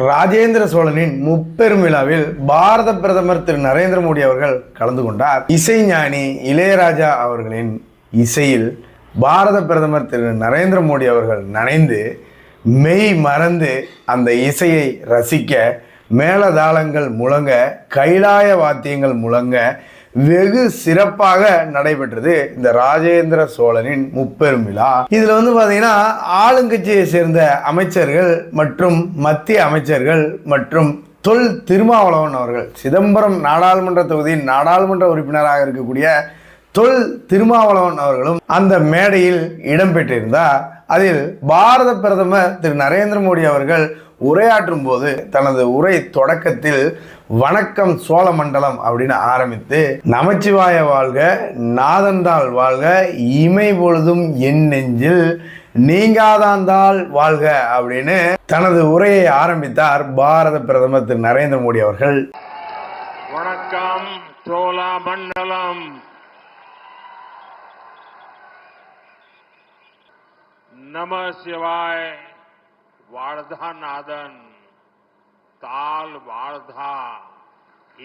ராஜேந்திர சோழனின் முப்பெரும் விழாவில் பாரத பிரதமர் திரு நரேந்திர மோடி அவர்கள் கலந்து கொண்டார். இசைஞானி இளையராஜா அவர்களின் இசையில் பாரத பிரதமர் திரு நரேந்திர மோடி அவர்கள் நனைந்து மெய் மறந்து அந்த இசையை ரசிக்க மேளதாளங்கள் முழங்க, கைலாய வாத்தியங்கள் முழங்க வெகு சிறப்பாக நடைபெற்றது இந்த ராஜேந்திர சோழனின் முப்பெரும் விழா. இதுல பாத்தீங்கன்னா ஆளுங்கட்சியை சேர்ந்த அமைச்சர்கள் மற்றும் மத்திய அமைச்சர்கள் மற்றும் தொல் திருமாவளவன் அவர்கள், சிதம்பரம் நாடாளுமன்ற தொகுதியின் நாடாளுமன்ற உறுப்பினராக இருக்கக்கூடிய தொல் திருமாவளவன் அவர்களும் அந்த மேடையில் இடம்பெற்றிருந்தார். அதில் பாரத பிரதமர் திரு நரேந்திர மோடி அவர்கள் உரையாற்றும் போது தனது உரை தொடக்கத்தில் வணக்கம் சோழ மண்டலம் அப்படின்னு ஆரம்பித்து, நமச்சிவாய வாழ்க, நாதந்தாள் வாழ்க, இமை பொழுதும் என் நெஞ்சில் நீங்காதாந்தாள் வாழ்க அப்படின்னு தனது உரையை ஆரம்பித்தார் பாரத பிரதமர் திரு நரேந்திர மோடி அவர்கள். வணக்கம் சோழ மண்டலம், நம சிவாய வாழ்தா நாதன் தாள் வாழ்தா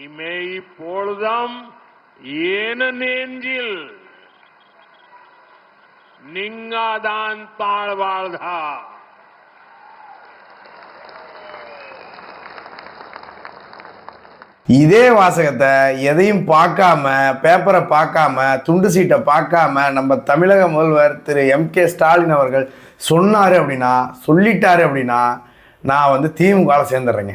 இமை பொழுதம் ஏன நெஞ்சில் நீங்காதான் தாழ் வாழ்தா. இதே வாசகத்தை எதையும் பார்க்காம, பேப்பரை பார்க்காம, துண்டு சீட்டை பார்க்காம நம்ம தமிழக முதல்வர் திரு MK ஸ்டாலின் அவர்கள் சொன்னார் அப்படின்னா, சொல்லிட்டாரு அப்படின்னா நான் திமுகவில் சேர்ந்துடுறேங்க.